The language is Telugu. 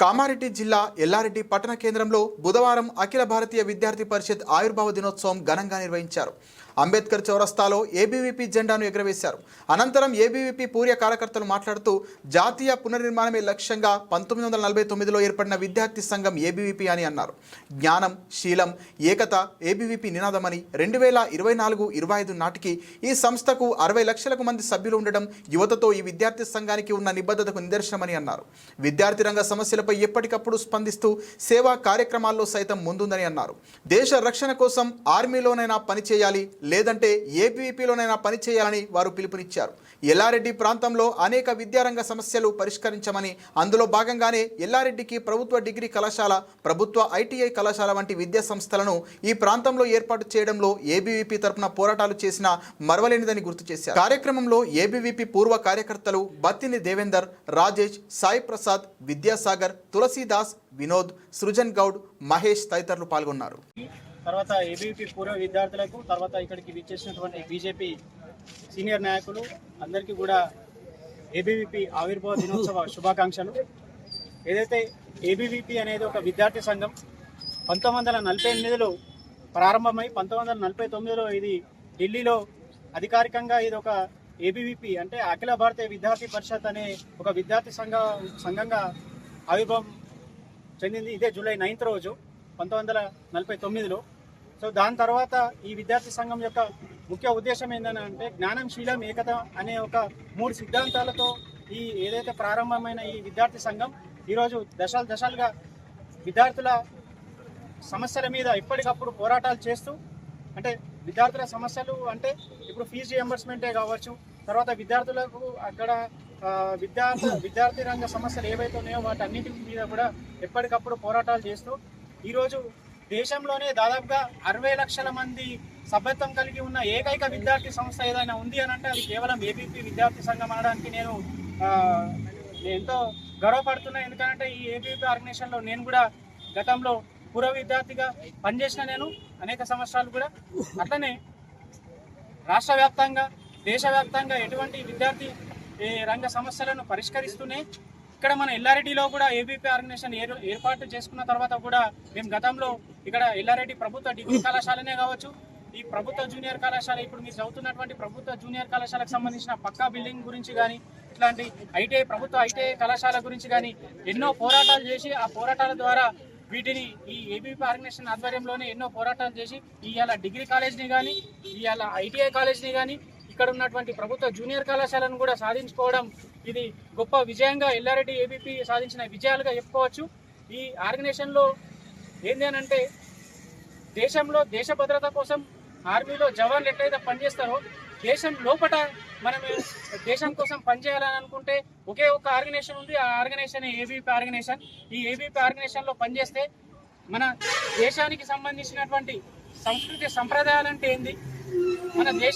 కామారెడ్డి జిల్లా ఎల్లారెడ్డి పట్టణ కేంద్రంలో బుధవారం అఖిల భారతీయ విద్యార్థి పరిషత్ ఆవిర్భావ దినోత్సవం ఘనంగా నిర్వహించారు. అంబేద్కర్ చౌరస్తాలో ఏబీవీపీ జెండాను ఎగురవేశారు. అనంతరం ఏబీవీపీ పూర్య కార్యకర్తలు మాట్లాడుతూ జాతీయ పునర్నిర్మాణమే లక్ష్యంగా 1949లో ఏర్పడిన విద్యార్థి సంఘం ఏబీవీపీ అని అన్నారు. జ్ఞానం, శీలం, ఏకత ఏబీవీపీ నినాదమని 2024-25 నాటికి ఈ సంస్థకు 60 లక్షలకు మంది సభ్యులు ఉండడం యువతతో ఈ విద్యార్థి సంఘానికి ఉన్న నిబద్ధతకు నిదర్శనమని అన్నారు. విద్యార్థి రంగ సమస్యలపై ఎప్పటికప్పుడు స్పందిస్తూ సేవా కార్యక్రమాల్లో సైతం ముందుందని అన్నారు. దేశ రక్షణ కోసం ఆర్మీలోనైనా పనిచేయాలి, లేదంటే ఏబీవీపీలోనైనా పనిచేయాలని వారు పిలుపునిచ్చారు. ఎల్లారెడ్డి ప్రాంతంలో అనేక విద్యారంగ సమస్యలు పరిష్కరించమని, అందులో భాగంగానే ఎల్లారెడ్డికి ప్రభుత్వ డిగ్రీ కళాశాల, ప్రభుత్వ ఐటీఐ కళాశాల వంటి విద్యా సంస్థలను ఈ ప్రాంతంలో ఏర్పాటు చేయడంలో ఏబీవీపీ తరపున పోరాటాలు చేసిన మరవలేనిదని గుర్తు చేశారు. కార్యక్రమంలో ఏబీవీపీ పూర్వ కార్యకర్తలు బత్తిని దేవేందర్, రాజేష్, సాయి ప్రసాద్, విద్యాసాగర్, తులసీదాస్, వినోద్, సృజన్ గౌడ్, మహేష్ తదితరులు పాల్గొన్నారు. తర్వాత ఏబీవీపీ పూర్వ విద్యార్థులకు, తర్వాత ఇక్కడికి విచ్చేసినటువంటి బీజేపీ సీనియర్ నాయకులు అందరికీ కూడా ఏబీవీపీ ఆవిర్భావ దినోత్సవ శుభాకాంక్షలు. ఏదైతే ఏబీవీపీ అనేది ఒక విద్యార్థి సంఘం 1948లో ప్రారంభమై 1949లో ఇది ఢిల్లీలో అధికారికంగా ఇది ఒక ఏబీవీపీ అంటే అఖిల భారతీయ విద్యార్థి పరిషత్ అనే ఒక విద్యార్థి సంఘంగా ఆవిర్భావం చెందింది. ఇదే జూలై 9వ రోజు 1949లో. సో దాని తర్వాత ఈ విద్యార్థి సంఘం యొక్క ముఖ్య ఉద్దేశం ఏంటంటే జ్ఞానం, శీలం, ఏకత అనే ఒక 3 సిద్ధాంతాలతో ఈ ఏదైతే ప్రారంభమైన ఈ విద్యార్థి సంఘం ఈరోజు దశాలుగా విద్యార్థుల సమస్యల మీద ఎప్పటికప్పుడు పోరాటాలు చేస్తూ, అంటే విద్యార్థుల సమస్యలు అంటే ఇప్పుడు ఫీజు రియంబర్స్మెంటే కావచ్చు, తర్వాత విద్యార్థులకు అక్కడ విద్యార్థి రంగ సమస్యలు ఏవైతే ఉన్నాయో వాటి అన్నింటి మీద కూడా ఎప్పటికప్పుడు పోరాటాలు చేస్తూ ఈరోజు దేశంలోనే దాదాపుగా 60 లక్షల మంది సభ్యత్వం కలిగి ఉన్న ఏకైక విద్యార్థి సంస్థ ఏదైనా ఉంది అని అంటే అది కేవలం ఏబీవీపీ విద్యార్థి సంఘం అనడానికి నేను ఎంతో గర్వపడుతున్నా. ఎందుకంటే ఈ ఏబీవీపీ ఆర్గనైజేషన్లో నేను కూడా గతంలో పూర్వ విద్యార్థిగా పనిచేసిన నేను అనేక సంవత్సరాలు కూడా. అట్లనే రాష్ట్ర వ్యాప్తంగా, దేశవ్యాప్తంగా ఎటువంటి విద్యార్థి రంగ సమస్యలను పరిష్కరిస్తూనే ఇక్కడ మన ఎల్లారెడ్డిలో కూడా ఏబీవీపీ ఆర్గనైజేషన్ ఏర్పాటు చేసుకున్న తర్వాత కూడా మేము గతంలో ఇక్కడ ఎల్లారెడ్డి ప్రభుత్వ డిగ్రీ కళాశాలనే కావచ్చు, ఈ ప్రభుత్వ జూనియర్ కళాశాల, ఇప్పుడు మీరు చదువుతున్నటువంటి ప్రభుత్వ జూనియర్ కళాశాలకు సంబంధించిన పక్కా బిల్డింగ్ గురించి కానీ, ఇట్లాంటి ప్రభుత్వ ఐటీఐ కళాశాల గురించి కానీ ఎన్నో పోరాటాలు చేసి, ఆ పోరాటాల ద్వారా వీటిని ఈ ఏబీవీపీ ఆర్గనైజేషన్ ఆధ్వర్యంలోనే ఎన్నో పోరాటాలు చేసి ఇవాళ డిగ్రీ కాలేజ్ని కానీ, ఇవాళ ఐటీఐ కాలేజ్ని కానీ, ఇక్కడ ఉన్నటువంటి ప్రభుత్వ జూనియర్ కళాశాలను కూడా సాధించుకోవడం ఇది గొప్ప విజయంగా ఎల్లారెడ్డి ఏబీవీపీ సాధించిన విజయాలుగా చెప్పుకోవచ్చు. ఈ ఆర్గనైజేషన్లో ఏంది అని అంటే దేశంలో దేశ భద్రత కోసం ఆర్మీలో జవాన్లు ఎట్లయితే పనిచేస్తారో దేశం లోపల మనం దేశం కోసం పనిచేయాలని అనుకుంటే ఒకే ఒక ఆర్గనైజేషన్ ఉంది. ఆ ఆర్గనైజేషన్ ఏబీవీపీ ఆర్గనైజేషన్. ఈ ఏబీవీపీ ఆర్గనైజేషన్లో పనిచేస్తే మన దేశానికి సంబంధించినటువంటి సంస్కృతి సంప్రదాయాలంటే ఏంది, మన దేశ